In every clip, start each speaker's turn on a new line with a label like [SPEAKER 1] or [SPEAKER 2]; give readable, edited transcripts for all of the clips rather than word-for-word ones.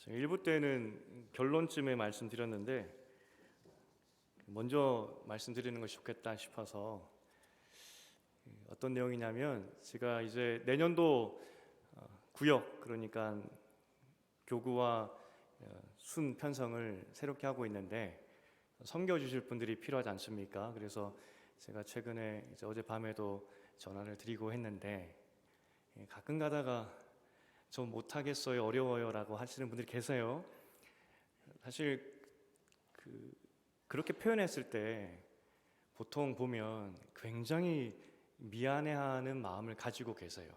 [SPEAKER 1] 1부 때는 결론쯤에 말씀드렸는데 먼저 말씀드리는 것이 좋겠다 싶어서 어떤 내용이냐면 제가 이제 내년도 구역 그러니까 교구와 순 편성을 새롭게 하고 있는데 섬겨주실 분들이 필요하지 않습니까? 그래서 제가 최근에 이제 어젯밤에도 전화를 드리고 했는데 가끔 가다가 저 못하겠어요, 어려워요 라고 하시는 분들이 계세요. 사실 그렇게 표현했을 때 보통 보면 굉장히 미안해하는 마음을 가지고 계세요.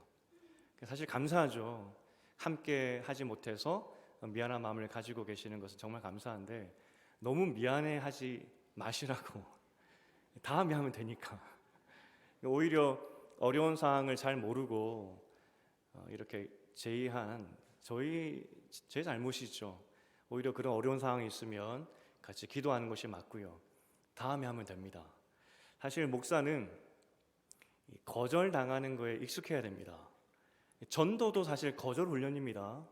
[SPEAKER 1] 사실 감사하죠. 함께 하지 못해서 미안한 마음을 가지고 계시는 것은 정말 감사한데 너무 미안해하지 마시라고. 다음에 하면 되니까. 오히려 어려운 상황을 잘 모르고 이렇게 제의한 제 잘못이죠. 오히려 그런 어려운 상황이 있으면 같이 기도하는 것이 맞고요. 다음에 하면 됩니다. 사실 목사는 거절당하는 거에 익숙해야 됩니다. 전도도 사실 거절 훈련입니다.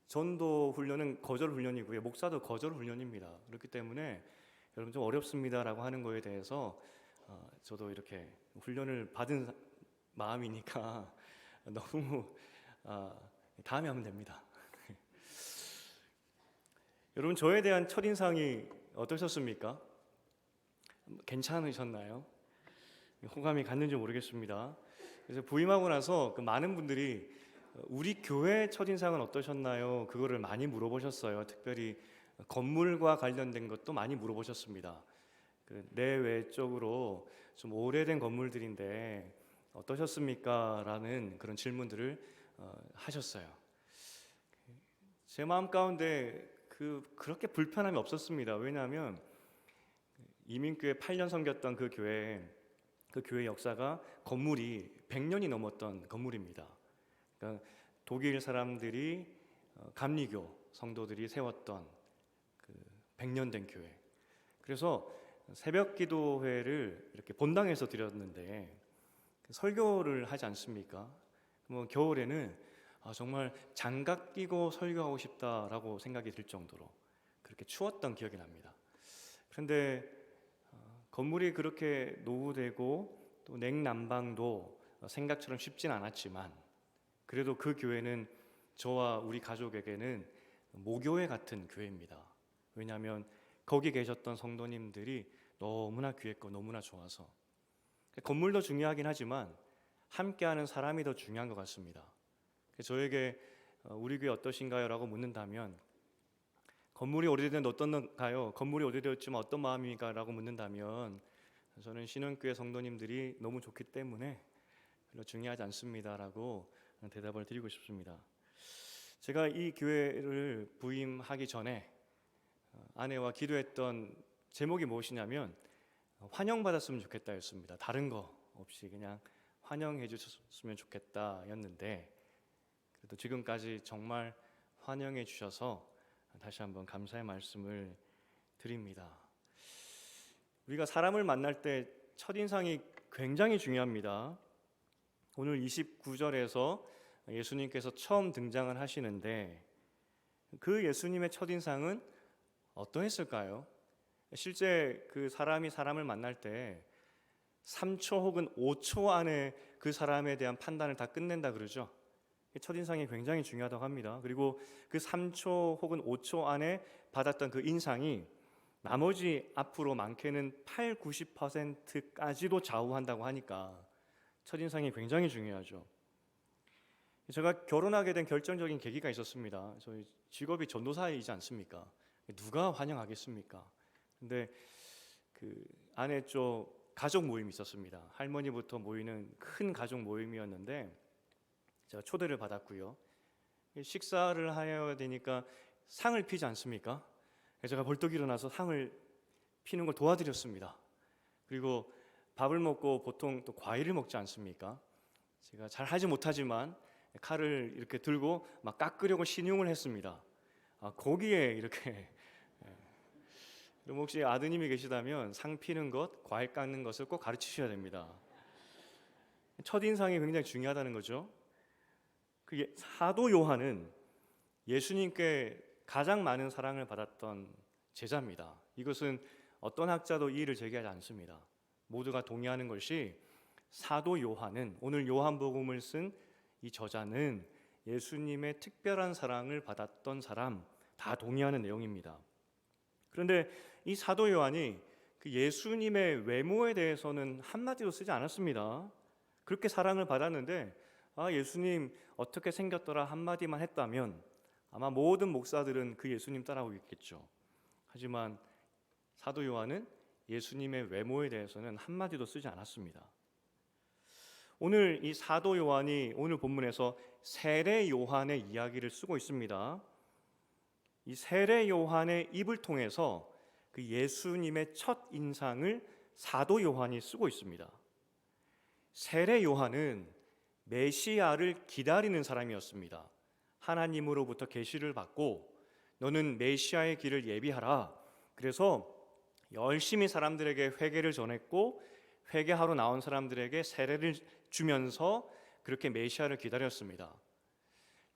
[SPEAKER 1] 전도 훈련은 거절 훈련이고요. 목사도 거절 훈련입니다. 그렇기 때문에 여러분 좀 어렵습니다라고 하는 거에 대해서 저도 이렇게 훈련을 받은 마음이니까 너무 다음에 하면 됩니다. 여러분 저에 대한 첫인상이 어떠셨습니까? 괜찮으셨나요? 호감이 갔는지 모르겠습니다. 그래서 부임하고 나서 많은 분들이 우리 교회 첫인상은 어떠셨나요? 그거를 많이 물어보셨어요. 특별히 건물과 관련된 것도 많이 물어보셨습니다. 내외적으로 좀 오래된 건물들인데 어떠셨습니까? 라는 그런 질문들을 하셨어요. 제 마음 가운데 그렇게 불편함이 없었습니다. 왜냐하면 이민교회 8년 섬겼던 그 교회 역사가 건물이 100년이 넘었던 건물입니다. 그러니까 독일 사람들이 감리교 성도들이 세웠던 100년 된 교회. 그래서 새벽 기도회를 이렇게 본당에서 드렸는데 설교를 하지 않습니까? 겨울에는 정말 장갑 끼고 설교하고 싶다라고 생각이 들 정도로 그렇게 추웠던 기억이 납니다. 그런데 건물이 그렇게 노후되고 또 냉난방도 생각처럼 쉽진 않았지만 그래도 그 교회는 저와 우리 가족에게는 모교회 같은 교회입니다. 왜냐하면 거기 계셨던 성도님들이 너무나 귀했고 너무나 좋아서 건물도 중요하긴 하지만 함께하는 사람이 더 중요한 것 같습니다. 저에게 우리 교회 어떠신가요? 라고 묻는다면 건물이 오래됐는데 어떤가요? 건물이 오래되었지만 어떤 마음입니까? 라고 묻는다면 저는 신흥교회 성도님들이 너무 좋기 때문에 별로 중요하지 않습니다 라고 대답을 드리고 싶습니다. 제가 이 교회를 부임하기 전에 아내와 기도했던 제목이 무엇이냐면 환영받았으면 좋겠다 였습니다. 다른 거 없이 그냥 환영해 주셨으면 좋겠다 였는데 그래도 지금까지 정말 환영해 주셔서 다시 한번 감사의 말씀을 드립니다. 우리가 사람을 만날 때 첫인상이 굉장히 중요합니다. 오늘 29절에서 예수님께서 처음 등장을 하시는데 그 예수님의 첫인상은 어떠했을까요? 실제 그 사람이 사람을 만날 때 3초 혹은 5초 안에 그 사람에 대한 판단을 다 끝낸다 그러죠. 첫인상이 굉장히 중요하다고 합니다. 그리고 그 3초 혹은 5초 안에 받았던 그 인상이 나머지 앞으로 많게는 8, 90%까지도 좌우한다고 하니까 첫인상이 굉장히 중요하죠. 제가 결혼하게 된 결정적인 계기가 있었습니다. 저희 직업이 전도사이지 않습니까? 누가 환영하겠습니까? 근데 그 아내 쪽 가족 모임이 있었습니다. 할머니부터 모이는 큰 가족 모임이었는데 제가 초대를 받았고요. 식사를 해야 되니까 상을 피지 않습니까? 제가 벌떡 일어나서 상을 피는 걸 도와드렸습니다. 그리고 밥을 먹고 보통 또 과일을 먹지 않습니까? 제가 잘 하지 못하지만 칼을 이렇게 들고 막 깎으려고 신용을 했습니다. 거기에 이렇게 그럼 혹시 아드님이 계시다면 상 피는 것, 과일 깎는 것을 꼭 가르치셔야 됩니다. 첫인상이 굉장히 중요하다는 거죠. 사도 요한은 예수님께 가장 많은 사랑을 받았던 제자입니다. 이것은 어떤 학자도 이의를 제기하지 않습니다. 모두가 동의하는 것이 사도 요한은, 오늘 요한복음을 쓴 이 저자는 예수님의 특별한 사랑을 받았던 사람, 다 동의하는 내용입니다. 그런데 이 사도 요한이 그 예수님의 외모에 대해서는 한마디도 쓰지 않았습니다. 그렇게 사랑을 받았는데 예수님 어떻게 생겼더라 한마디만 했다면 아마 모든 목사들은 그 예수님 따라오고 있겠죠. 하지만 사도 요한은 예수님의 외모에 대해서는 한마디도 쓰지 않았습니다. 오늘 이 사도 요한이 오늘 본문에서 세례 요한의 이야기를 쓰고 있습니다. 이 세례 요한의 입을 통해서 그 예수님의 첫 인상을 사도 요한이 쓰고 있습니다. 세례 요한은 메시아를 기다리는 사람이었습니다. 하나님으로부터 계시를 받고 너는 메시아의 길을 예비하라. 그래서 열심히 사람들에게 회개를 전했고 회개하러 나온 사람들에게 세례를 주면서 그렇게 메시아를 기다렸습니다.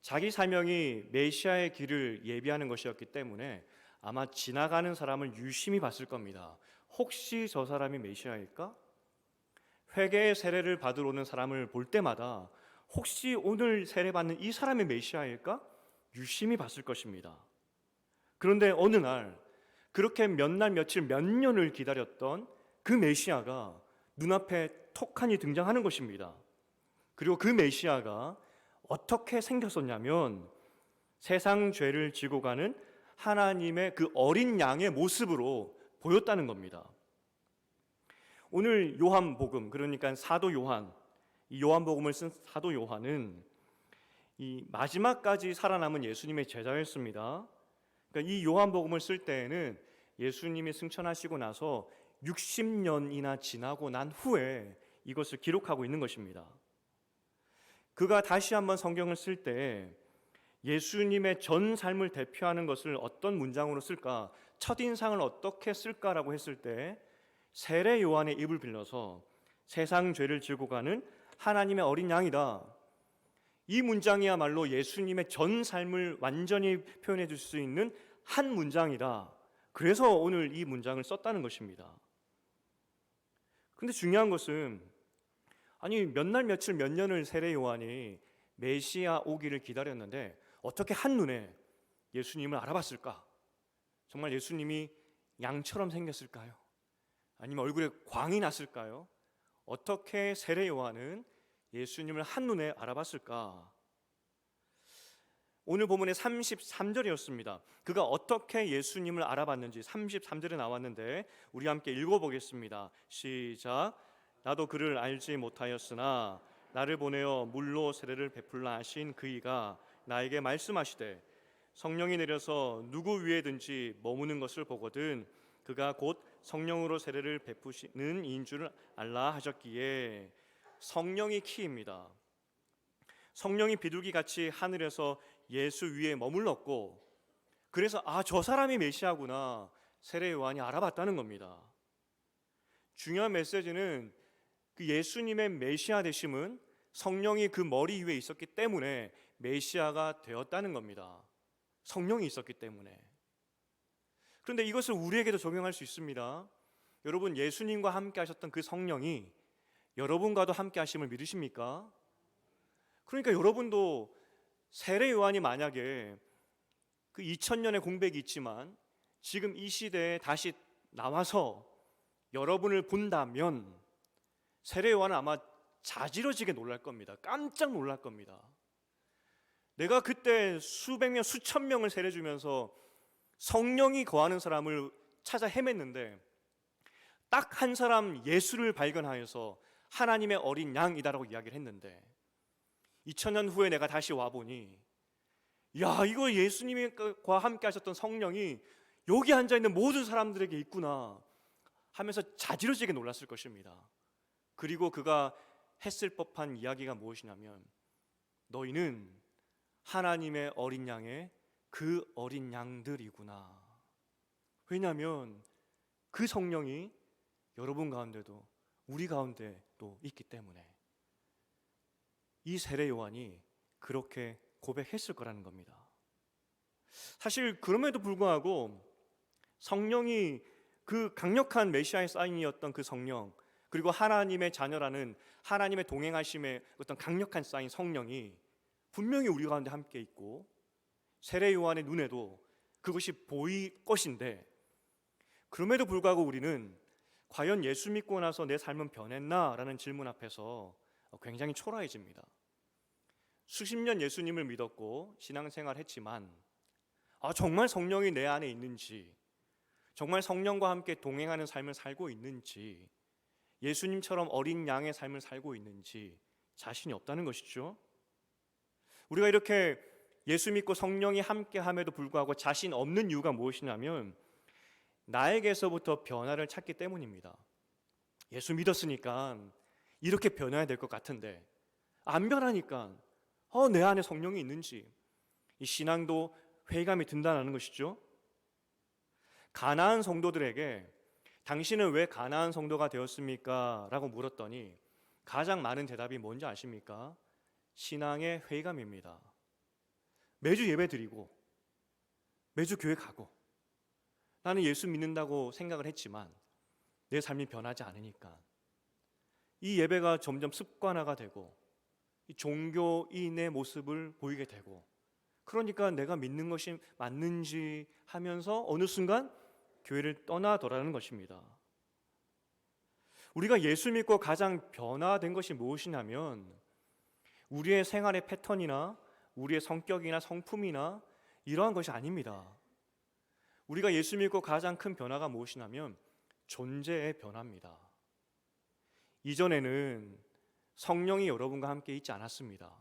[SPEAKER 1] 자기 사명이 메시아의 길을 예비하는 것이었기 때문에 아마 지나가는 사람을 유심히 봤을 겁니다. 혹시 저 사람이 메시아일까? 회개의 세례를 받으러 오는 사람을 볼 때마다 혹시 오늘 세례받는 이 사람이 메시아일까? 유심히 봤을 것입니다. 그런데 어느 날 그렇게 몇 날 며칠 몇 년을 기다렸던 그 메시아가 눈앞에 톡하니 등장하는 것입니다. 그리고 그 메시아가 어떻게 생겼었냐면 세상 죄를 지고 가는 하나님의 그 어린 양의 모습으로 보였다는 겁니다. 오늘 요한복음, 그러니까 사도 요한, 이 요한복음을 쓴 사도 요한은 이 마지막까지 살아남은 예수님의 제자였습니다. 그러니까 이 요한복음을 쓸 때에는 예수님이 승천하시고 나서 60년이나 지나고 난 후에 이것을 기록하고 있는 것입니다. 그가 다시 한번 성경을 쓸 때 예수님의 전 삶을 대표하는 것을 어떤 문장으로 쓸까, 첫인상을 어떻게 쓸까라고 했을 때 세례 요한의 입을 빌려서 세상 죄를 지고 가는 하나님의 어린 양이다. 이 문장이야말로 예수님의 전 삶을 완전히 표현해 줄 수 있는 한 문장이다. 그래서 오늘 이 문장을 썼다는 것입니다. 근데 중요한 것은 아니 몇 날 며칠 몇 년을 세례 요한이 메시아 오기를 기다렸는데 어떻게 한눈에 예수님을 알아봤을까? 정말 예수님이 양처럼 생겼을까요? 아니면 얼굴에 광이 났을까요? 어떻게 세례 요한은 예수님을 한눈에 알아봤을까? 오늘 본문의 33절이었습니다. 그가 어떻게 예수님을 알아봤는지 33절에 나왔는데 우리 함께 읽어보겠습니다. 시작. 나도 그를 알지 못하였으나 나를 보내어 물로 세례를 베풀라 하신 그이가 나에게 말씀하시되 성령이 내려서 누구 위에든지 머무는 것을 보거든 그가 곧 성령으로 세례를 베푸시는 이인 줄 알라 하셨기에 성령이 키입니다. 성령이 비둘기같이 하늘에서 예수 위에 머물렀고 그래서 저 사람이 메시아구나 세례 요한이 알아봤다는 겁니다. 중요한 메시지는 그 예수님의 메시아 되심은 성령이 그 머리 위에 있었기 때문에 메시아가 되었다는 겁니다. 성령이 있었기 때문에. 그런데 이것을 우리에게도 적용할 수 있습니다. 여러분 예수님과 함께 하셨던 그 성령이 여러분과도 함께 하심을 믿으십니까? 그러니까 여러분도 세례 요한이 만약에 그 2000년의 공백이 있지만 지금 이 시대에 다시 나와서 여러분을 본다면 세례 요한은 아마 자지러지게 놀랄 겁니다. 깜짝 놀랄 겁니다. 내가 그때 수백 명, 수천 명을 세례 주면서 성령이 거하는 사람을 찾아 헤맸는데 딱 한 사람 예수를 발견하여서 하나님의 어린 양이다라고 이야기를 했는데 2000년 후에 내가 다시 와보니 야 이거 예수님과 함께 하셨던 성령이 여기 앉아있는 모든 사람들에게 있구나 하면서 자지러지게 놀랐을 것입니다. 그리고 그가 했을 법한 이야기가 무엇이냐면 너희는 하나님의 어린 양의 그 어린 양들이구나. 왜냐하면 그 성령이 여러분 가운데도 우리 가운데도 있기 때문에 이 세례 요한이 그렇게 고백했을 거라는 겁니다. 사실 그럼에도 불구하고 성령이 그 강력한 메시아의 사인이었던 그 성령, 그리고 하나님의 자녀라는 하나님의 동행하심의 어떤 강력한 사인 성령이 분명히 우리 가운데 함께 있고 세례 요한의 눈에도 그것이 보일 것인데, 그럼에도 불구하고 우리는 과연 예수 믿고 나서 내 삶은 변했나? 라는 질문 앞에서 굉장히 초라해집니다. 수십 년 예수님을 믿었고 신앙생활 했지만 정말 성령이 내 안에 있는지, 정말 성령과 함께 동행하는 삶을 살고 있는지, 예수님처럼 어린 양의 삶을 살고 있는지 자신이 없다는 것이죠. 우리가 이렇게 예수 믿고 성령이 함께함에도 불구하고 자신 없는 이유가 무엇이냐면 나에게서부터 변화를 찾기 때문입니다. 예수 믿었으니까 이렇게 변해야 될 것 같은데 안 변하니까 내 안에 성령이 있는지, 이 신앙도 회의감이 든다는 것이죠. 가나안 성도들에게 당신은 왜 가나안 성도가 되었습니까? 라고 물었더니 가장 많은 대답이 뭔지 아십니까? 신앙의 회의감입니다. 매주 예배 드리고 매주 교회 가고 나는 예수 믿는다고 생각을 했지만 내 삶이 변하지 않으니까 이 예배가 점점 습관화가 되고 이 종교인의 모습을 보이게 되고, 그러니까 내가 믿는 것이 맞는지 하면서 어느 순간 교회를 떠나더라는 것입니다. 우리가 예수 믿고 가장 변화된 것이 무엇이냐면 우리의 생활의 패턴이나 우리의 성격이나 성품이나 이러한 것이 아닙니다. 우리가 예수 믿고 가장 큰 변화가 무엇이냐면 존재의 변화입니다. 이전에는 성령이 여러분과 함께 있지 않았습니다.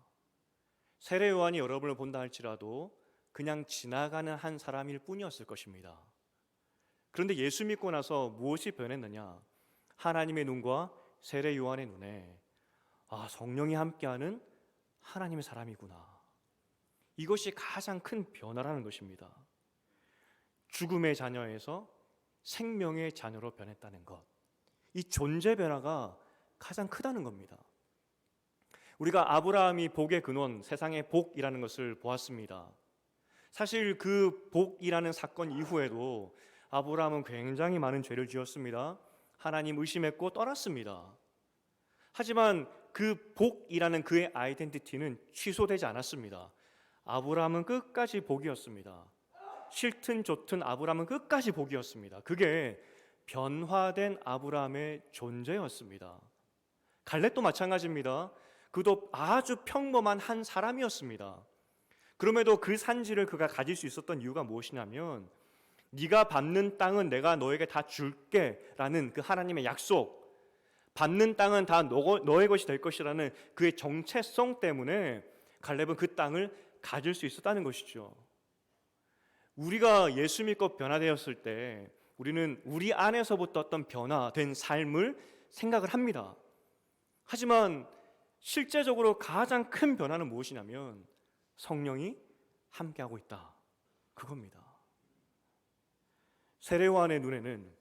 [SPEAKER 1] 세례 요한이 여러분을 본다 할지라도 그냥 지나가는 한 사람일 뿐이었을 것입니다. 그런데 예수 믿고 나서 무엇이 변했느냐? 하나님의 눈과 세례 요한의 눈에 성령이 함께하는 하나님의 사람이구나. 이것이 가장 큰 변화라는 것입니다. 죽음의 자녀에서 생명의 자녀로 변했다는 것, 이 존재 변화가 가장 크다는 겁니다. 우리가 아브라함이 복의 근원, 세상의 복이라는 것을 보았습니다. 사실 그 복이라는 사건 이후에도 아브라함은 굉장히 많은 죄를 지었습니다. 하나님 의심했고 떠났습니다. 하지만 그 복이라는 그의 아이덴티티는 취소되지 않았습니다. 아브라함은 끝까지 복이었습니다. 싫든 좋든 아브라함은 끝까지 복이었습니다. 그게 변화된 아브라함의 존재였습니다. 갈렙도 마찬가지입니다. 그도 아주 평범한 한 사람이었습니다. 그럼에도 그 산지를 그가 가질 수 있었던 이유가 무엇이냐면 네가 밟는 땅은 내가 너에게 다 줄게 라는 그 하나님의 약속, 밟는 땅은 다 너의 것이 될 것이라는 그의 정체성 때문에 갈렙은 그 땅을 가질 수 있었다는 것이죠. 우리가 예수 믿고 변화되었을 때 우리는 우리 안에서부터 어떤 변화된 삶을 생각을 합니다. 하지만 실제적으로 가장 큰 변화는 무엇이냐면 성령이 함께하고 있다, 그겁니다. 세례 요한의 눈에는,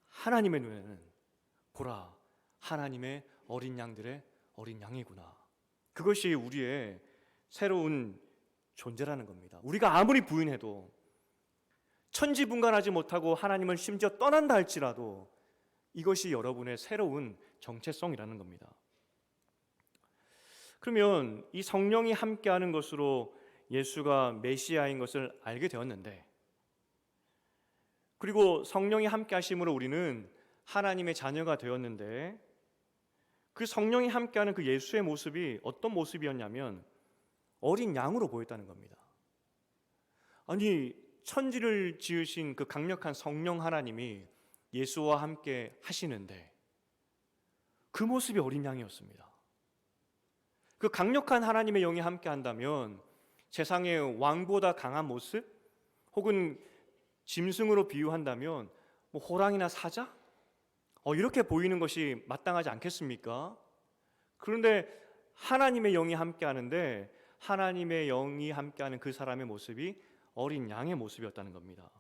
[SPEAKER 1] 하나님의 눈에는 보라, 하나님의 어린 양들의 어린 양이구나. 그것이 우리의 새로운 존재라는 겁니다. 우리가 아무리 부인해도, 천지분간하지 못하고 하나님을 심지어 떠난다 할지라도 이것이 여러분의 새로운 정체성이라는 겁니다. 그러면 이 성령이 함께하는 것으로 예수가 메시아인 것을 알게 되었는데, 그리고 성령이 함께하심으로 우리는 하나님의 자녀가 되었는데, 그 성령이 함께하는 그 예수의 모습이 어떤 모습이었냐면 어린 양으로 보였다는 겁니다. 아니, 천지를 지으신 그 강력한 성령 하나님이 예수와 함께 하시는데 그 모습이 어린 양이었습니다. 그 강력한 하나님의 영이 함께 한다면 세상의 왕보다 강한 모습, 혹은 짐승으로 비유한다면 호랑이나 사자? 이렇게 보이는 것이 마땅하지 않겠습니까? 그런데 하나님의 영이 함께 하는데 하나님의 영이 함께하는 그 사람의 모습이 어린 양의 모습이었다는 겁니다.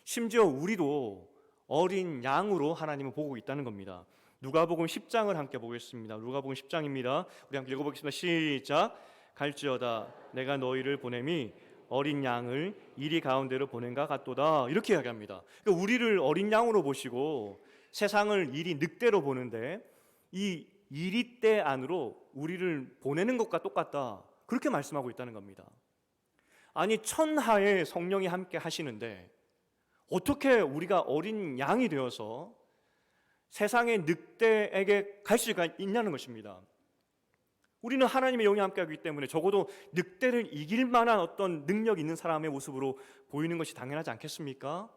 [SPEAKER 1] 심지어 우리도 어린 양으로 하나님을 보고 있다는 겁니다. 누가복음 10장을 함께 보겠습니다. 누가복음 10장입니다. 우리 함께 읽어보겠습니다. 시작. 갈지어다 내가 너희를 보냄이 어린 양을 이리 가운데로 보낸가 같도다, 이렇게 이야기합니다. 그러니까 우리를 어린 양으로 보시고 세상을 이리 늑대로 보는데 이 이리 때 안으로 우리를 보내는 것과 똑같다, 그렇게 말씀하고 있다는 겁니다. 아니, 천하에 성령이 함께 하시는데 어떻게 우리가 어린 양이 되어서 세상의 늑대에게 갈 수가 있냐는 것입니다. 우리는 하나님의 영이 함께하기 때문에 적어도 늑대를 이길 만한 어떤 능력이 있는 사람의 모습으로 보이는 것이 당연하지 않겠습니까?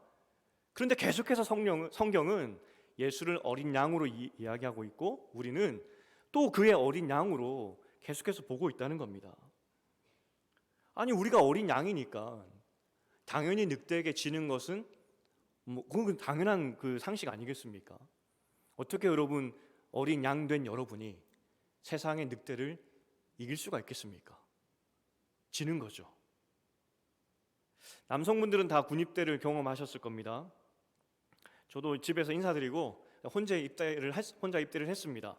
[SPEAKER 1] 그런데 계속해서 성경은 예수를 어린 양으로 이야기하고 있고 우리는 또 그의 어린 양으로 계속해서 보고 있다는 겁니다. 아니, 우리가 어린 양이니까 당연히 늑대에게 지는 것은 그건 당연한 그 상식 아니겠습니까? 어떻게 여러분, 어린 양 된 여러분이 세상의 늑대를 이길 수가 있겠습니까? 지는 거죠. 남성분들은 다 군입대를 경험하셨을 겁니다. 저도 집에서 인사드리고 혼자 입대를 했습니다.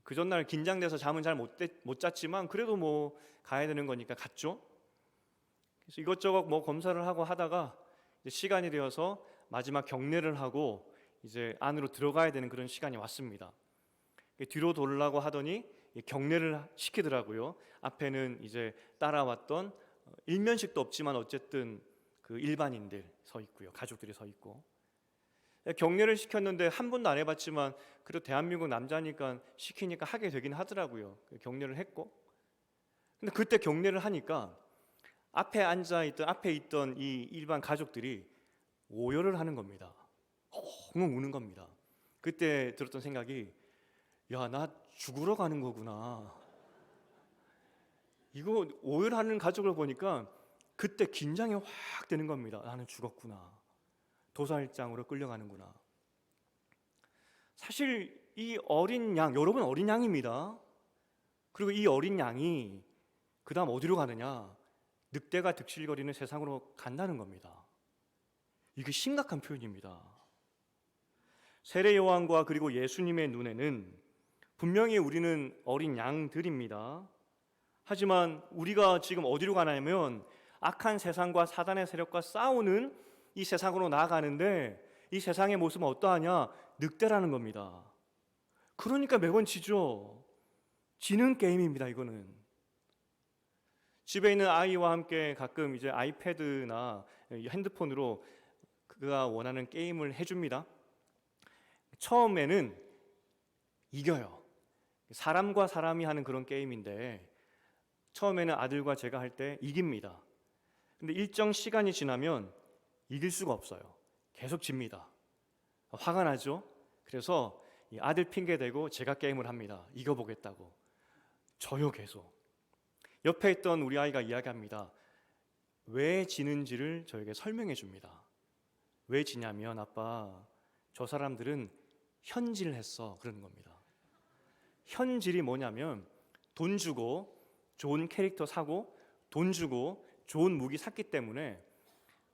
[SPEAKER 1] 그 전날 긴장돼서 잠은 잘 못 잤지만 그래도 뭐 가야 되는 거니까 갔죠. 그래서 이것저것 뭐 검사를 하고 하다가 이제 시간이 되어서 마지막 경례를 하고 이제 안으로 들어가야 되는 그런 시간이 왔습니다. 뒤로 돌라고 하더니 경례를 시키더라고요. 앞에는 이제 따라왔던 일면식도 없지만 어쨌든 그 일반인들 서 있고요, 가족들이 서 있고. 경례를 시켰는데 한 번도 안 해봤지만 그래도 대한민국 남자니까 시키니까 하게 되긴 하더라고요. 경례를 했고, 근데 그때 경례를 하니까 앞에 있던 이 일반 가족들이 오열을 하는 겁니다. 엉엉 우는 겁니다. 그때 들었던 생각이, 야, 나 죽으러 가는 거구나. 이거 오열하는 가족을 보니까 그때 긴장이 확 되는 겁니다. 나는 죽었구나. 도살장으로 끌려가는구나. 사실 이 어린 양, 여러분 어린 양입니다. 그리고 이 어린 양이 그 다음 어디로 가느냐? 늑대가 득실거리는 세상으로 간다는 겁니다. 이게 심각한 표현입니다. 세례 요한과 그리고 예수님의 눈에는 분명히 우리는 어린 양들입니다. 하지만 우리가 지금 어디로 가냐면 악한 세상과 사단의 세력과 싸우는 이 세상으로 나아가는데, 이 세상의 모습은 어떠하냐? 늑대라는 겁니다. 그러니까 매번 지죠. 지는 게임입니다, 이거는. 집에 있는 아이와 함께 가끔 이제 아이패드나 핸드폰으로 그가 원하는 게임을 해줍니다. 처음에는 이겨요. 사람과 사람이 하는 그런 게임인데 처음에는 아들과 제가 할 때 이깁니다. 근데 일정 시간이 지나면 이길 수가 없어요. 계속 집니다. 화가 나죠? 그래서 이 아들 핑계 대고 제가 게임을 합니다. 이겨보겠다고. 져요, 계속. 옆에 있던 우리 아이가 이야기합니다. 왜 지는지를 저에게 설명해 줍니다. 왜 지냐면, 아빠, 저 사람들은 현질을 했어, 그러는 겁니다. 현질이 뭐냐면 돈 주고 좋은 캐릭터 사고 돈 주고 좋은 무기 샀기 때문에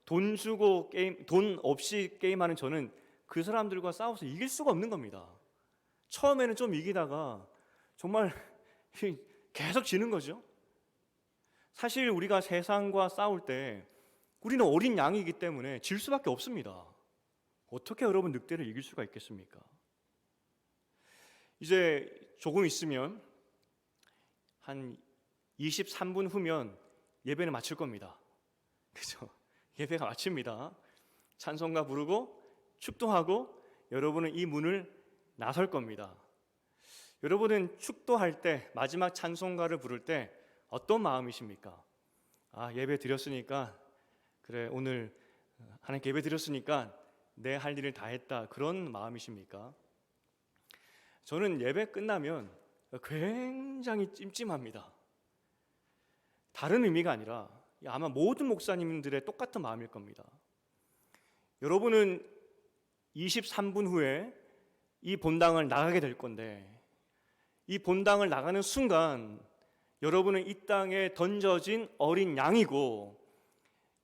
[SPEAKER 1] 돈 없이 게임하는 저는 그 사람들과 싸워서 이길 수가 없는 겁니다. 처음에는 좀 이기다가 정말 계속 지는 거죠. 사실 우리가 세상과 싸울 때 우리는 어린 양이기 때문에 질 수밖에 없습니다. 어떻게 여러분 늑대를 이길 수가 있겠습니까? 이제 조금 있으면 한 23분 후면 예배는 마칠 겁니다. 그죠? 예배가 마칩니다. 찬송가 부르고 축도하고 여러분은 이 문을 나설 겁니다. 여러분은 축도할 때, 마지막 찬송가를 부를 때 어떤 마음이십니까? 아, 예배 드렸으니까, 그래, 오늘 하나님께 예배 드렸으니까 내 할 일을 다 했다, 그런 마음이십니까? 저는 예배 끝나면 굉장히 찜찜합니다. 다른 의미가 아니라 아마 모든 목사님들의 똑같은 마음일 겁니다. 여러분은 23분 후에 이 본당을 나가게 될 건데, 이 본당을 나가는 순간 여러분은 이 땅에 던져진 어린 양이고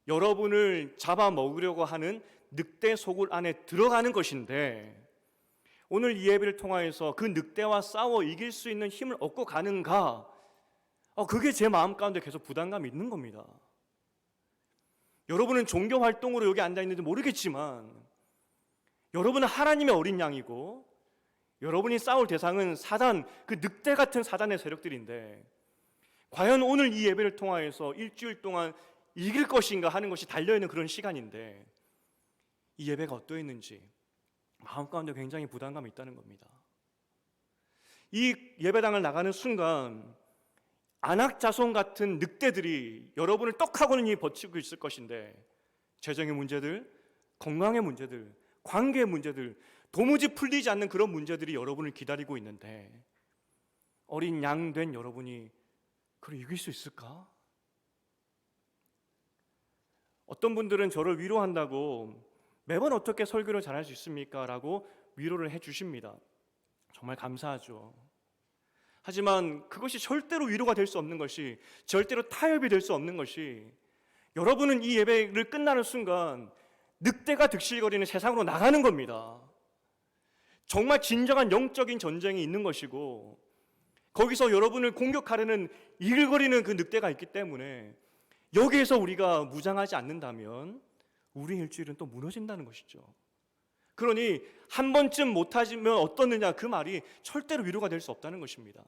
[SPEAKER 1] 여러분을 잡아먹으려고 하는 늑대 소굴 안에 들어가는 것인데, 오늘 이 예배를 통하여서 그 늑대와 싸워 이길 수 있는 힘을 얻고 가는가? 그게 제 마음 가운데 계속 부담감이 있는 겁니다. 여러분은 종교 활동으로 여기 앉아 있는지 모르겠지만 여러분은 하나님의 어린 양이고 여러분이 싸울 대상은 사단, 그 늑대 같은 사단의 세력들인데 과연 오늘 이 예배를 통하여서 일주일 동안 이길 것인가 하는 것이 달려있는 그런 시간인데 이 예배가 어떠했는지 마음 가운데 굉장히 부담감이 있다는 겁니다. 이 예배당을 나가는 순간 안악자손 같은 늑대들이 여러분을 떡하고는 버티고 있을 것인데 재정의 문제들, 건강의 문제들, 관계의 문제들, 도무지 풀리지 않는 그런 문제들이 여러분을 기다리고 있는데 어린 양 된 여러분이 그걸 이길 수 있을까? 어떤 분들은 저를 위로한다고 매번 어떻게 설교를 잘할 수 있습니까? 라고 위로를 해주십니다. 정말 감사하죠. 하지만 그것이 절대로 위로가 될 수 없는 것이, 절대로 타협이 될 수 없는 것이, 여러분은 이 예배를 끝나는 순간 늑대가 득실거리는 세상으로 나가는 겁니다. 정말 진정한 영적인 전쟁이 있는 것이고 거기서 여러분을 공격하려는 이글거리는 그 늑대가 있기 때문에 여기에서 우리가 무장하지 않는다면 우리 일주일은 또 무너진다는 것이죠. 그러니 한 번쯤 못하면 어떻느냐, 그 말이 절대로 위로가 될 수 없다는 것입니다.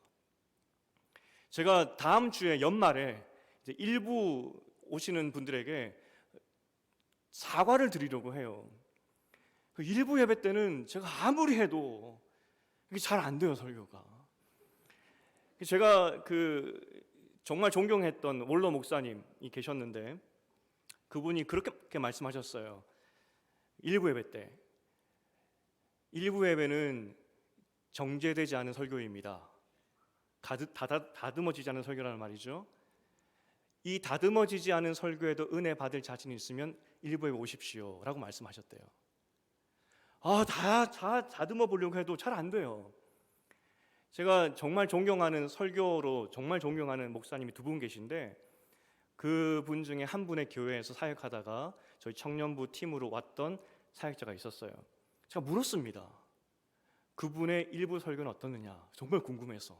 [SPEAKER 1] 제가 다음 주에 연말에 이제 일부 오시는 분들에게 사과를 드리려고 해요. 그 일부 예배 때는 제가 아무리 해도 이게 잘 안 돼요, 설교가. 제가 정말 존경했던 원로 목사님이 계셨는데 그분이 그렇게 말씀하셨어요. 일부 예배 때, 일부 예배는 정제되지 않은 설교입니다. 다듬어지지 않은 설교라는 말이죠. 이 다듬어지지 않은 설교에도 은혜 받을 자신이 있으면 일부 예배 오십시오 라고 말씀하셨대요. 다 다듬어 보려고 해도 잘 안 돼요. 제가 정말 존경하는, 설교로 정말 존경하는 목사님이 두 분 계신데 그분 중에 한 분의 교회에서 사역하다가 저희 청년부 팀으로 왔던 사역자가 있었어요. 제가 물었습니다. 그분의 일부 설교는 어떻느냐, 정말 궁금해서.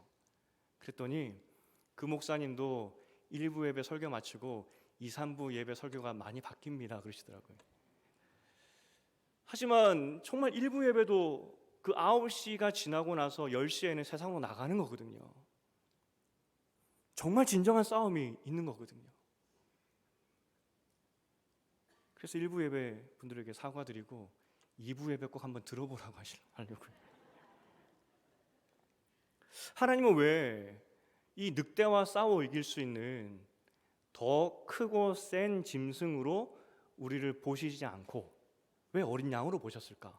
[SPEAKER 1] 그랬더니 그 목사님도 일부 예배 설교 마치고 2, 3부 예배 설교가 많이 바뀝니다 그러시더라고요. 하지만 정말 일부 예배도 그 9시가 지나고 나서 10시에는 세상으로 나가는 거거든요. 정말 진정한 싸움이 있는 거거든요. 그래서 일부 예배 분들에게 사과드리고 2부 예배 꼭 한번 들어보라고 하려고요. 하나님은 왜 이 늑대와 싸워 이길 수 있는 더 크고 센 짐승으로 우리를 보시지 않고 왜 어린 양으로 보셨을까?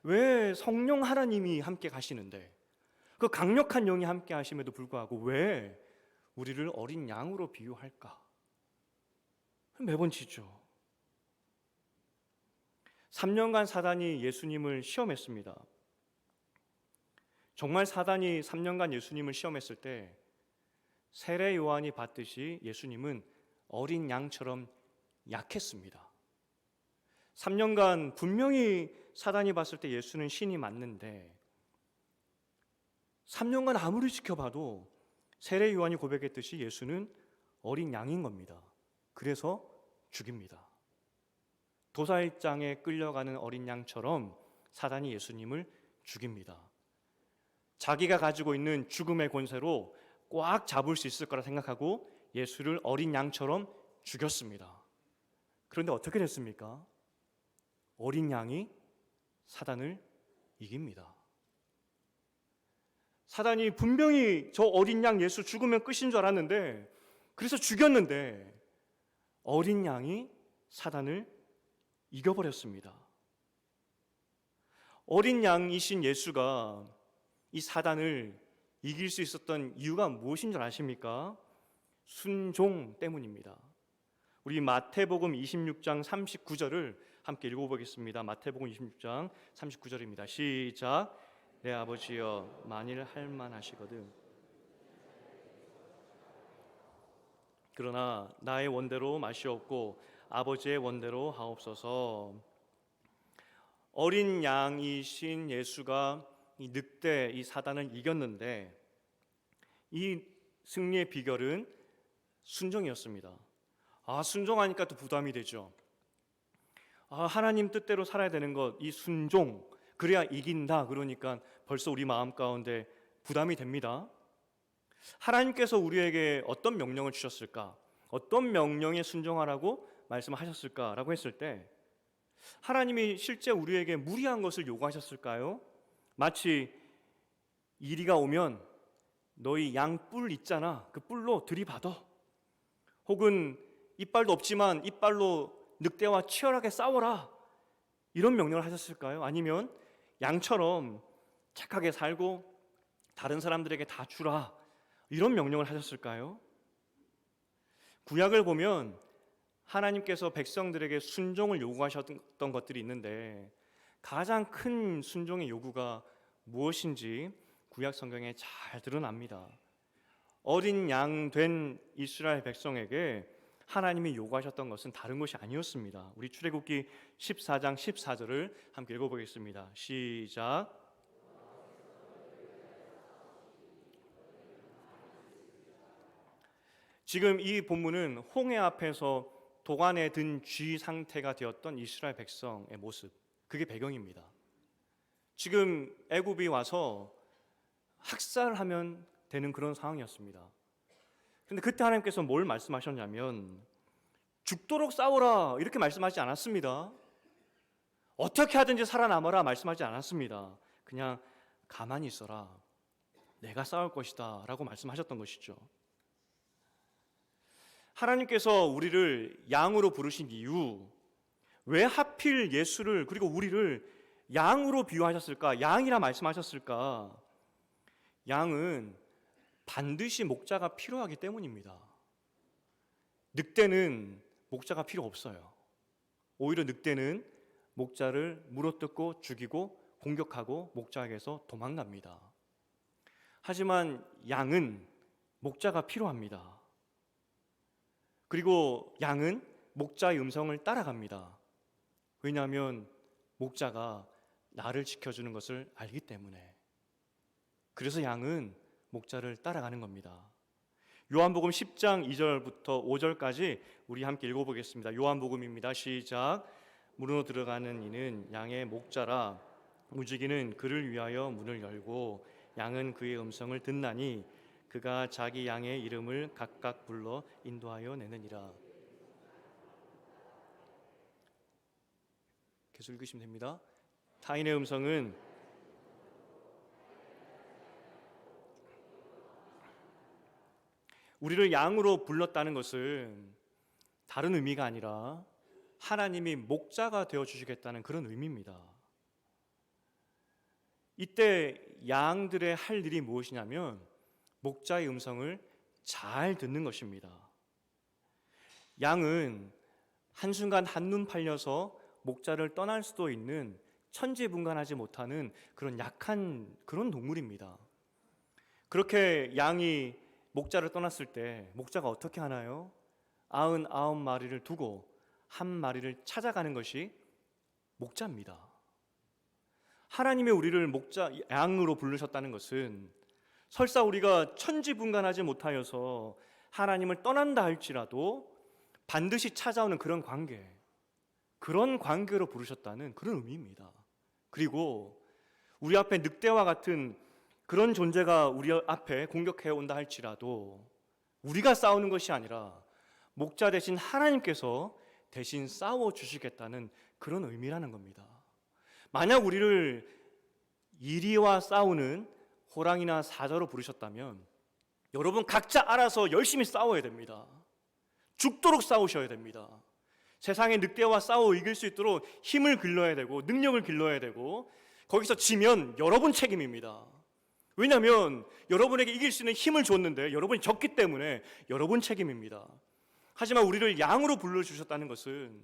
[SPEAKER 1] 왜 성령 하나님이 함께 가시는데 그 강력한 영이 함께 하심에도 불구하고 왜 우리를 어린 양으로 비유할까? 매번 지죠. 3년간 사단이 예수님을 시험했습니다. 정말 사단이 3년간 예수님을 시험했을 때 세례 요한이 봤듯이 예수님은 어린 양처럼 약했습니다. 3년간 분명히 사단이 봤을 때 예수는 신이 맞는데 3년간 아무리 지켜봐도 세례 요한이 고백했듯이 예수는 어린 양인 겁니다. 그래서 죽입니다. 도살장에 끌려가는 어린 양처럼 사단이 예수님을 죽입니다. 자기가 가지고 있는 죽음의 권세로 꽉 잡을 수 있을 거라 생각하고 예수를 어린 양처럼 죽였습니다. 그런데 어떻게 됐습니까? 어린 양이 사단을 이깁니다. 사단이 분명히 저 어린 양 예수 죽으면 끝인 줄 알았는데, 그래서 죽였는데 어린 양이 사단을 이겨버렸습니다. 어린 양이신 예수가 이 사단을 이길 수 있었던 이유가 무엇인 줄 아십니까? 순종 때문입니다. 우리 마태복음 26장 39절을 함께 읽어보겠습니다. 마태복음 26장 39절입니다. 시작. 내 아버지여, 만일 할만하시거든 그러나 나의 원대로 마시옵고 아버지의 원대로 하옵소서. 어린 양이신 예수가 이 늑대, 이 사단을 이겼는데 이 승리의 비결은 순종이었습니다. 순종하니까 또 부담이 되죠. 하나님 뜻대로 살아야 되는 것, 이 순종, 그래야 이긴다. 그러니까 벌써 우리 마음 가운데 부담이 됩니다. 하나님께서 우리에게 어떤 명령을 주셨을까? 어떤 명령에 순종하라고 말씀하셨을까라고 했을 때 하나님이 실제 우리에게 무리한 것을 요구하셨을까요? 마치 이리가 오면 너희 양뿔 있잖아, 그 뿔로 들이받아. 혹은 이빨도 없지만 이빨로 늑대와 치열하게 싸워라, 이런 명령을 하셨을까요? 아니면 양처럼 착하게 살고 다른 사람들에게 다 주라, 이런 명령을 하셨을까요? 구약을 보면 하나님께서 백성들에게 순종을 요구하셨던 것들이 있는데 가장 큰 순종의 요구가 무엇인지 구약 성경에 잘 드러납니다. 어린 양 된 이스라엘 백성에게 하나님이 요구하셨던 것은 다른 것이 아니었습니다. 우리 출애굽기 14장 14절을 함께 읽어보겠습니다. 시작. 지금 이 본문은 홍해 앞에서 도간에 든 쥐 상태가 되었던 이스라엘 백성의 모습, 그게 배경입니다. 지금 애굽이 와서 학살하면 되는 그런 상황이었습니다. 그런데 그때 하나님께서 뭘 말씀하셨냐면 죽도록 싸워라, 이렇게 말씀하지 않았습니다. 어떻게 하든지 살아남아라 말씀하지 않았습니다. 그냥 가만히 있어라, 내가 싸울 것이다 라고 말씀하셨던 것이죠. 하나님께서 우리를 양으로 부르신 이유, 왜 하필 예수를 그리고 우리를 양으로 비유하셨을까? 양이라 말씀하셨을까? 양은 반드시 목자가 필요하기 때문입니다. 늑대는 목자가 필요 없어요. 오히려 늑대는 목자를 물어뜯고 죽이고 공격하고 목자에게서 도망갑니다. 하지만 양은 목자가 필요합니다. 그리고 양은 목자의 음성을 따라갑니다. 왜냐하면 목자가 나를 지켜주는 것을 알기 때문에. 그래서 양은 목자를 따라가는 겁니다. 요한복음 10장 2절부터 5절까지 우리 함께 읽어보겠습니다. 요한복음입니다. 시작. 문으로 들어가는 이는 양의 목자라. 무지개는 그를 위하여 문을 열고 양은 그의 음성을 듣나니 그가 자기 양의 이름을 각각 불러 인도하여 내느니라. 계속 읽으시면 됩니다. 타인의 음성은 우리를 양으로 불렀다는 것은 다른 의미가 아니라 하나님이 목자가 되어주시겠다는 그런 의미입니다. 이때 양들의 할 일이 무엇이냐면 목자의 음성을 잘 듣는 것입니다. 양은 한순간 한눈 팔려서 목자를 떠날 수도 있는 천지분간하지 못하는 그런 약한 그런 동물입니다. 그렇게 양이 목자를 떠났을 때 목자가 어떻게 하나요? 99마리를 두고 한 마리를 찾아가는 것이 목자입니다. 하나님의 우리를 목자, 양으로 부르셨다는 것은 설사 우리가 천지분간하지 못하여서 하나님을 떠난다 할지라도 반드시 찾아오는 그런 관계, 그런 관계로 부르셨다는 그런 의미입니다. 그리고 우리 앞에 늑대와 같은 그런 존재가 우리 앞에 공격해 온다 할지라도 우리가 싸우는 것이 아니라 목자 대신 하나님께서 대신 싸워 주시겠다는 그런 의미라는 겁니다. 만약 우리를 이리와 싸우는 호랑이나 사자로 부르셨다면 여러분 각자 알아서 열심히 싸워야 됩니다. 죽도록 싸우셔야 됩니다. 세상의 늑대와 싸워 이길 수 있도록 힘을 길러야 되고 능력을 길러야 되고 거기서 지면 여러분 책임입니다. 왜냐하면 여러분에게 이길 수 있는 힘을 줬는데 여러분이 졌기 때문에 여러분 책임입니다. 하지만 우리를 양으로 불러주셨다는 것은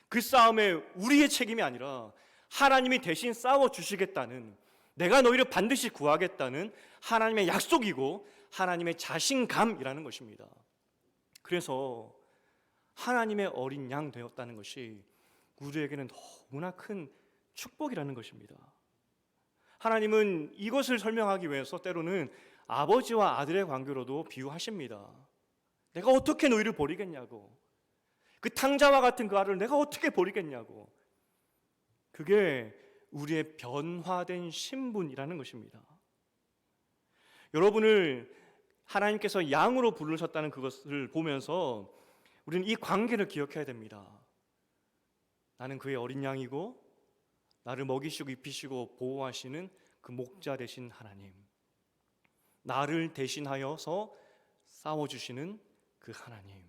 [SPEAKER 1] 그 싸움에 우리의 책임이 아니라 하나님이 대신 싸워주시겠다는, 내가 너희를 반드시 구하겠다는 하나님의 약속이고 하나님의 자신감이라는 것입니다. 그래서 하나님의 어린 양 되었다는 것이 우리에게는 너무나 큰 축복이라는 것입니다. 하나님은 이것을 설명하기 위해서 때로는 아버지와 아들의 관계로도 비유하십니다. 내가 어떻게 너희를 버리겠냐고. 그 탕자와 같은 그 아들을 내가 어떻게 버리겠냐고. 그게 우리의 변화된 신분이라는 것입니다. 여러분을 하나님께서 양으로 부르셨다는 그것을 보면서 우리는 이 관계를 기억해야 됩니다. 나는 그의 어린 양이고 나를 먹이시고 입히시고 보호하시는 그 목자 되신 하나님, 나를 대신하여서 싸워주시는 그 하나님,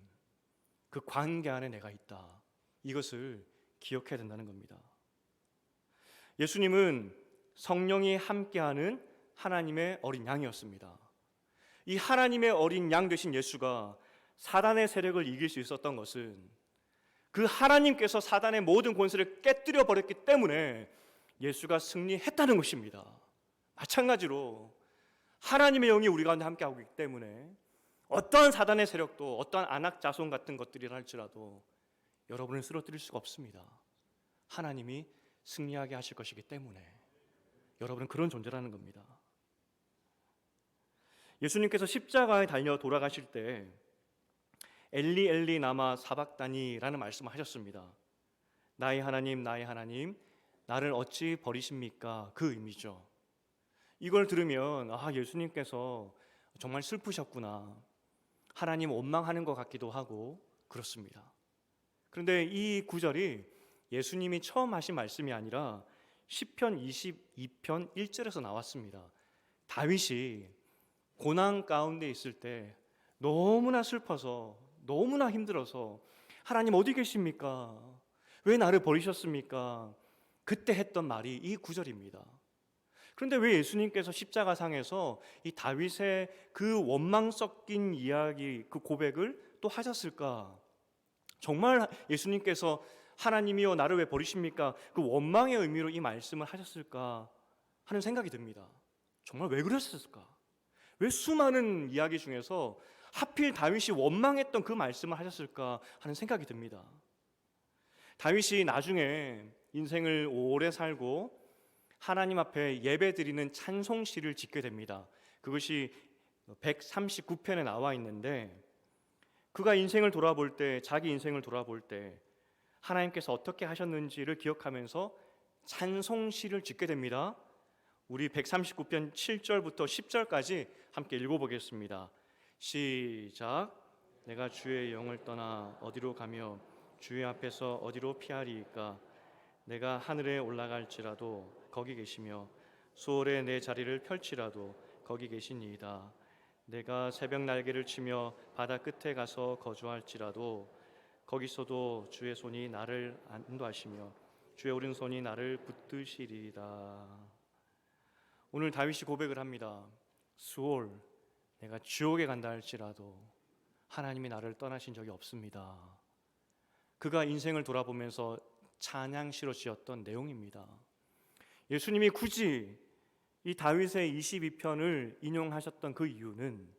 [SPEAKER 1] 그 관계 안에 내가 있다. 이것을 기억해야 된다는 겁니다. 예수님은 성령이 함께하는 하나님의 어린 양이었습니다. 이 하나님의 어린 양 되신 예수가 사단의 세력을 이길 수 있었던 것은 그 하나님께서 사단의 모든 권세를 깨뜨려 버렸기 때문에 예수가 승리했다는 것입니다. 마찬가지로 하나님의 영이 우리 가운데 함께하고 있기 때문에 어떠한 사단의 세력도 어떠한 안악자손 같은 것들이라 할지라도 여러분을 쓰러뜨릴 수가 없습니다. 하나님이 승리하게 하실 것이기 때문에 여러분은 그런 존재라는 겁니다. 예수님께서 십자가에 달려 돌아가실 때 엘리 엘리 나마 사박다니라는 말씀을 하셨습니다. 나의 하나님 나를 어찌 버리십니까? 그 의미죠. 이걸 들으면 예수님께서 정말 슬프셨구나, 하나님 원망하는 것 같기도 하고 그렇습니다. 그런데 이 구절이 예수님이 처음 하신 말씀이 아니라 시편 22편 1절에서 나왔습니다. 다윗이 고난 가운데 있을 때 너무나 슬퍼서 너무나 힘들어서 하나님 어디 계십니까? 왜 나를 버리셨습니까? 그때 했던 말이 이 구절입니다. 그런데 왜 예수님께서 십자가상에서 이 다윗의 그 원망 섞인 이야기, 그 고백을 또 하셨을까? 정말 예수님께서 하나님이여 나를 왜 버리십니까? 그 원망의 의미로 이 말씀을 하셨을까 하는 생각이 듭니다. 정말 왜 그러셨을까? 왜 수많은 이야기 중에서 하필 다윗이 원망했던 그 말씀을 하셨을까 하는 생각이 듭니다. 다윗이 나중에 인생을 오래 살고 하나님 앞에 예배드리는 찬송시를 짓게 됩니다. 그것이 139편에 나와 있는데, 그가 인생을 돌아볼 때, 자기 인생을 돌아볼 때 하나님께서 어떻게 하셨는지를 기억하면서 찬송시를 짓게 됩니다. 우리 139편 7절부터 10절까지 함께 읽어보겠습니다. 시작. 내가 주의 영을 떠나 어디로 가며 주의 앞에서 어디로 피하리이까? 내가 하늘에 올라갈지라도 거기 계시며 수월에 내 자리를 펼치라도 거기 계시니이다. 내가 새벽 날개를 치며 바다 끝에 가서 거주할지라도 거기서도 주의 손이 나를 인도하시며 주의 오른손이 나를 붙드시리이다. 오늘 다윗이 고백을 합니다. 수월, 내가 지옥에 간다 할지라도 하나님이 나를 떠나신 적이 없습니다. 그가 인생을 돌아보면서 찬양시로 지었던 내용입니다. 예수님이 굳이 이 다윗의 22편을 인용하셨던 그 이유는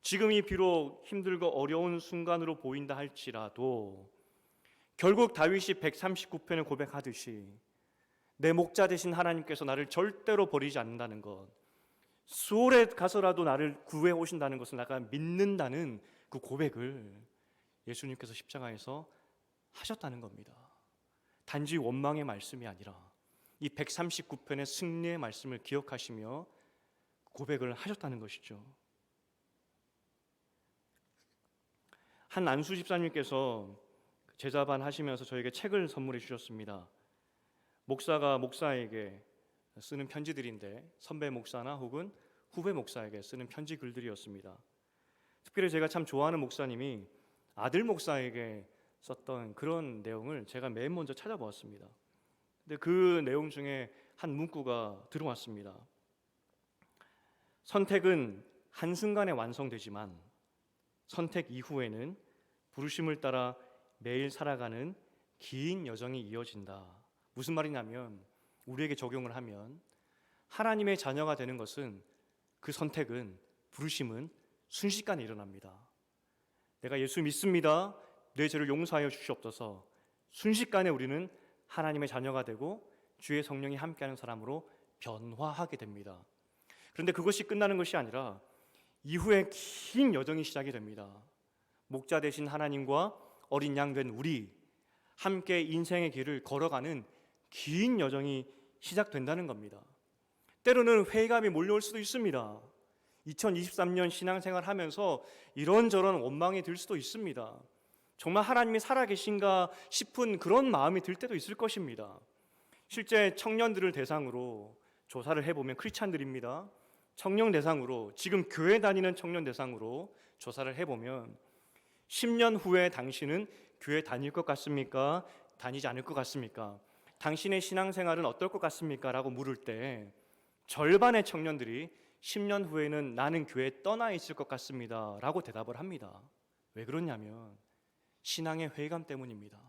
[SPEAKER 1] 지금이 비록 힘들고 어려운 순간으로 보인다 할지라도 결국 다윗이 139편을 고백하듯이 내 목자 되신 하나님께서 나를 절대로 버리지 않는다는 것, 수월에 가서라도 나를 구해 오신다는 것을 내가 믿는다는 그 고백을 예수님께서 십자가에서 하셨다는 겁니다. 단지 원망의 말씀이 아니라 이 139편의 승리의 말씀을 기억하시며 고백을 하셨다는 것이죠. 한 안수 집사님께서 제자반 하시면서 저에게 책을 선물해 주셨습니다. 목사가 목사에게 쓰는 편지들인데 선배 목사나 혹은 후배 목사에게 쓰는 편지 글들이었습니다. 특별히 제가 참 좋아하는 목사님이 아들 목사에게 썼던 그런 내용을 제가 맨 먼저 찾아보았습니다. 근데 그 내용 중에 한 문구가 들어왔습니다. 선택은 한순간에 완성되지만 선택 이후에는 부르심을 따라 매일 살아가는 긴 여정이 이어진다. 무슨 말이냐면 우리에게 적용을 하면 하나님의 자녀가 되는 것은 그 선택은, 부르심은 순식간에 일어납니다. 내가 예수 믿습니다. 내 죄를 용서하여 주시옵소서. 순식간에 우리는 하나님의 자녀가 되고 주의 성령이 함께하는 사람으로 변화하게 됩니다. 그런데 그것이 끝나는 것이 아니라 이후에 긴 여정이 시작이 됩니다. 목자 되신 하나님과 어린 양 된 우리 함께 인생의 길을 걸어가는 긴 여정이 시작된다는 겁니다. 때로는 회의감이 몰려올 수도 있습니다. 2023년 신앙생활 하면서 이런저런 원망이 들 수도 있습니다. 정말 하나님이 살아계신가 싶은 그런 마음이 들 때도 있을 것입니다. 실제 청년들을 대상으로 조사를 해보면, 크리스찬들입니다. 청년 대상으로, 지금 교회 다니는 청년 대상으로 조사를 해보면 10년 후에 당신은 교회 다닐 것 같습니까? 다니지 않을 것 같습니까? 당신의 신앙생활은 어떨 것 같습니까? 라고 물을 때 절반의 청년들이 10년 후에는 나는 교회에 떠나 있을 것 같습니다 라고 대답을 합니다. 왜 그러냐면 신앙의 회의감 때문입니다.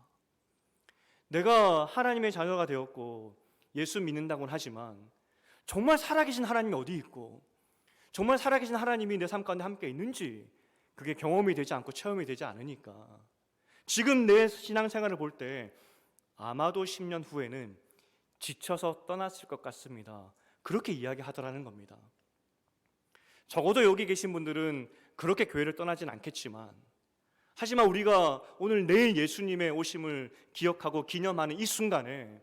[SPEAKER 1] 내가 하나님의 자녀가 되었고 예수 믿는다고는 하지만 정말 살아계신 하나님이 어디 있고 정말 살아계신 하나님이 내 삶 가운데 함께 있는지 그게 경험이 되지 않고 체험이 되지 않으니까 지금 내 신앙생활을 볼 때 아마도 10년 후에는 지쳐서 떠났을 것 같습니다, 그렇게 이야기하더라는 겁니다. 적어도 여기 계신 분들은 그렇게 교회를 떠나진 않겠지만, 하지만 우리가 오늘 내일 예수님의 오심을 기억하고 기념하는 이 순간에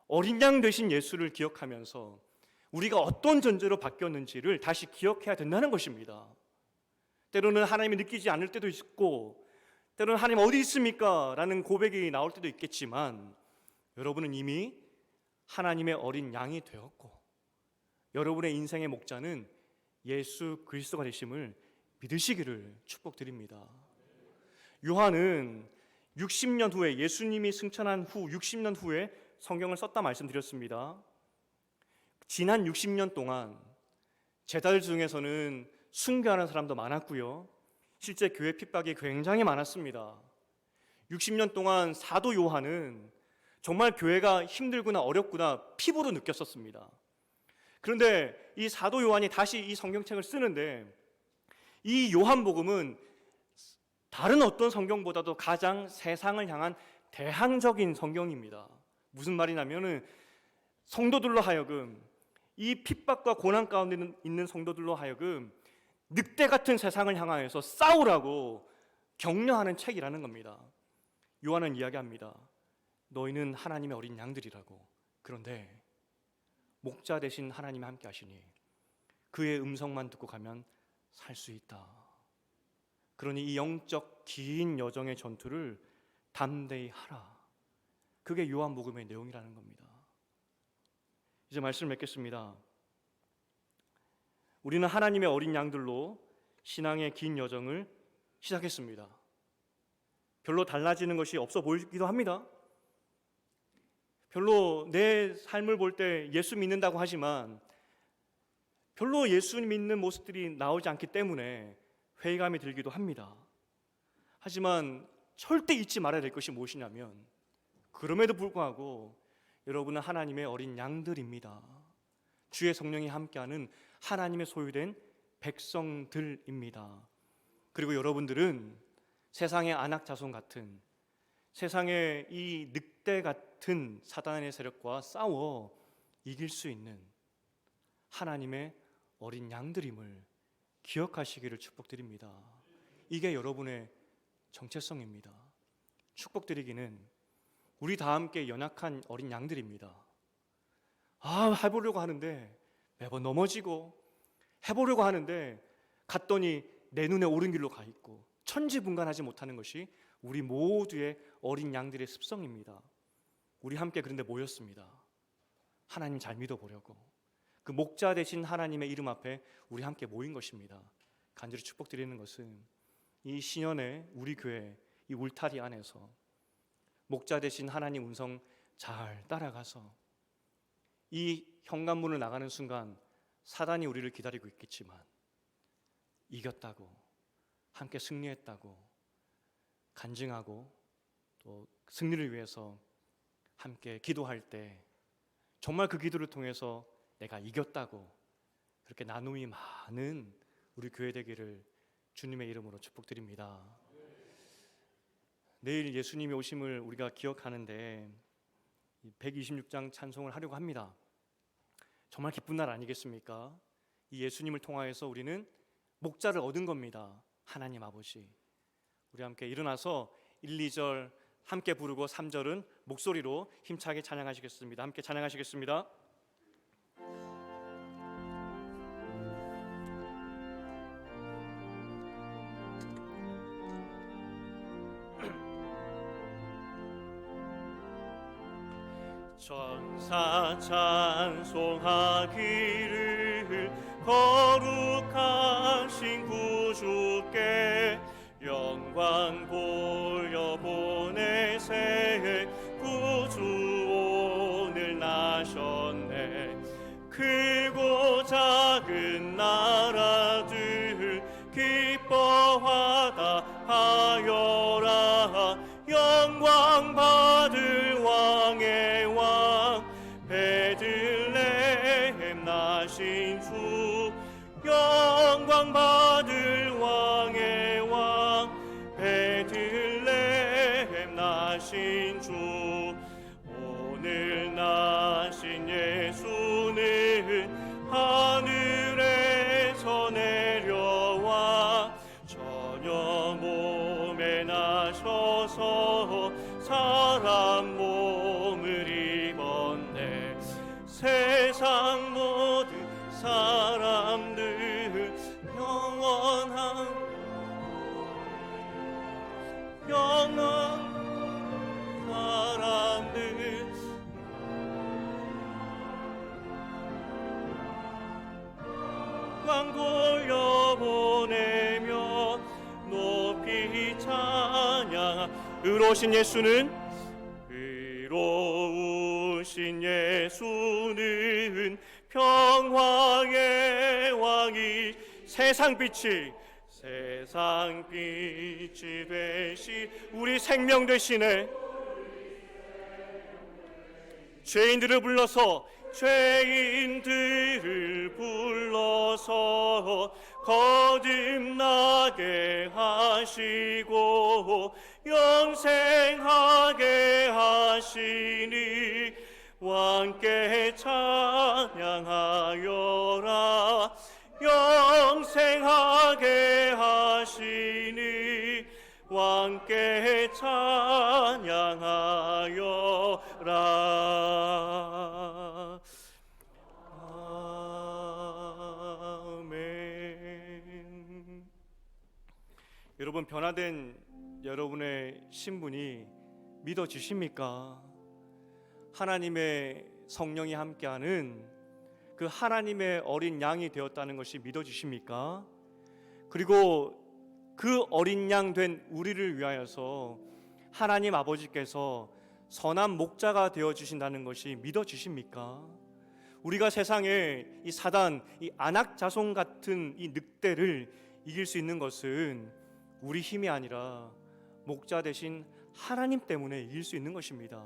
[SPEAKER 1] 어린 양 되신 예수를 기억하면서 우리가 어떤 존재로 바뀌었는지를 다시 기억해야 된다는 것입니다. 때로는 하나님이 느끼지 않을 때도 있고, 때로는 하나님 어디 있습니까? 라는 고백이 나올 때도 있겠지만, 여러분은 이미 하나님의 어린 양이 되었고 여러분의 인생의 목자는 예수 그리스도가 되심을 믿으시기를 축복드립니다. 요한은 60년 후에, 예수님이 승천한 후 60년 후에 성경을 썼다 말씀드렸습니다. 지난 60년 동안 제자들 중에서는 순교하는 사람도 많았고요, 실제 교회 핍박이 굉장히 많았습니다. 60년 동안 사도 요한은 정말 교회가 힘들구나 어렵구나 피부로 느꼈었습니다. 그런데 이 사도 요한이 다시 이 성경책을 쓰는데 이 요한복음은 다른 어떤 성경보다도 가장 세상을 향한 대항적인 성경입니다. 무슨 말이냐면은 성도들로 하여금, 이 핍박과 고난 가운데 있는 성도들로 하여금 늑대 같은 세상을 향하여서 싸우라고 격려하는 책이라는 겁니다. 요한은 이야기합니다. 너희는 하나님의 어린 양들이라고. 그런데 목자 되신 하나님이 함께 하시니 그의 음성만 듣고 가면 살 수 있다. 그러니 이 영적 긴 여정의 전투를 담대히 하라. 그게 요한복음의 내용이라는 겁니다. 이제 말씀을 맺겠습니다. 우리는 하나님의 어린 양들로 신앙의 긴 여정을 시작했습니다. 별로 달라지는 것이 없어 보이기도 합니다. 별로 내 삶을 볼 때 예수 믿는다고 하지만 별로 예수 믿는 모습들이 나오지 않기 때문에 회의감이 들기도 합니다. 하지만 절대 잊지 말아야 될 것이 무엇이냐면, 그럼에도 불구하고 여러분은 하나님의 어린 양들입니다. 주의 성령이 함께하는 하나님의 소유된 백성들입니다. 그리고 여러분들은 세상의 안악자손 같은, 세상의 이 늑대 같은 사단의 세력과 싸워 이길 수 있는 하나님의 어린 양들임을 기억하시기를 축복드립니다. 이게 여러분의 정체성입니다. 축복드리기는 우리 다 함께 연약한 어린 양들입니다. 해보려고 하는데 매번 넘어지고, 해보려고 하는데 갔더니 내 눈에 옳은 길로 가 있고, 천지분간하지 못하는 것이 우리 모두의 어린 양들의 습성입니다. 우리 함께 그런데 모였습니다. 하나님 잘 믿어보려고, 그 목자 되신 하나님의 이름 앞에 우리 함께 모인 것입니다. 간절히 축복드리는 것은 이 신년의 우리 교회 이 울타리 안에서 목자 되신 하나님 음성 잘 따라가서 이 현관문을 나가는 순간 사단이 우리를 기다리고 있겠지만 이겼다고, 함께 승리했다고 간증하고 또 승리를 위해서 함께 기도할 때 정말 그 기도를 통해서 내가 이겼다고 그렇게 나눔이 많은 우리 교회 되기를 주님의 이름으로 축복드립니다. 내일 예수님이 오심을 우리가 기억하는데 126장 찬송을 하려고 합니다. 정말 기쁜 날 아니겠습니까? 이 예수님을 통하여서 우리는 목자를 얻은 겁니다. 하나님 아버지, 우리 함께 일어나서 1, 2절 함께 부르고 3절은 목소리로 힘차게 찬양하시겠습니다. 함께 찬양하시겠습니다. 전사 찬송하기를 거룩하신 구주께 영광 돌려보내세. 구주 오늘 나셨네. 크고 작은 나라들 기뻐하다 하여라. 영광 받을 왕의 왕 베들레헴 나신 주. 영광 받을 왕의 왕 베들레헴 나신 주. 오늘 나신 예수는 하늘에서 내려와 저녁 몸에 나셔서 사람 몸을 입었네. 세상 모든 사람들 영원한 사람들 영광 돌려보내며 높이 찬양. 의로우신 예수는 평화의 왕이 세상 빛이 되시 우리 생명 되시네. 죄인들을 불러서 거듭나게 하시고 영생하게 하시니 왕께 찬양하여라. 영생하게 하시니 왕께 찬양하여라. 아멘. 여러분, 변화된 여러분의 신분이 믿어지십니까? 하나님의 성령이 함께하는 그 하나님의 어린 양이 되었다는 것이 믿어지십니까? 그리고 그 어린 양 된 우리를 위하여서 하나님 아버지께서 선한 목자가 되어주신다는 것이 믿어지십니까? 우리가 세상에 이 사단, 이 안악자손 같은 이 늑대를 이길 수 있는 것은 우리 힘이 아니라 목자 되신 하나님 때문에 이길 수 있는 것입니다.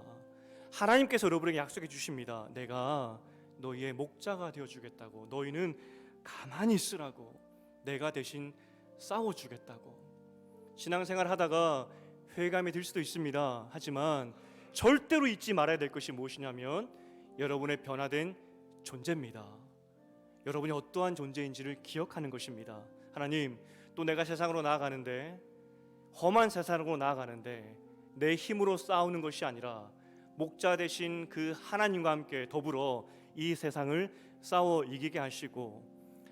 [SPEAKER 1] 하나님께서 여러분에게 약속해 주십니다. 내가 너희의 목자가 되어주겠다고. 너희는 가만히 있으라고. 내가 대신 싸워주겠다고. 신앙생활 하다가 회의감이 들 수도 있습니다. 하지만 절대로 잊지 말아야 될 것이 무엇이냐면 여러분의 변화된 존재입니다. 여러분이 어떠한 존재인지를 기억하는 것입니다. 하나님, 또 내가 세상으로 나아가는데, 험한 세상으로 나아가는데 내 힘으로 싸우는 것이 아니라 목자 되신 그 하나님과 함께 더불어 이 세상을 싸워 이기게 하시고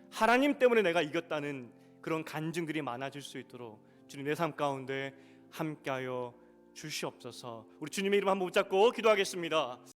[SPEAKER 1] 하나님 때문에 내가 이겼다는 그런 간증들이 많아질 수 있도록 주님 내 삶 가운데 함께하여 주시옵소서. 우리 주님의 이름 한번 붙잡고 기도하겠습니다.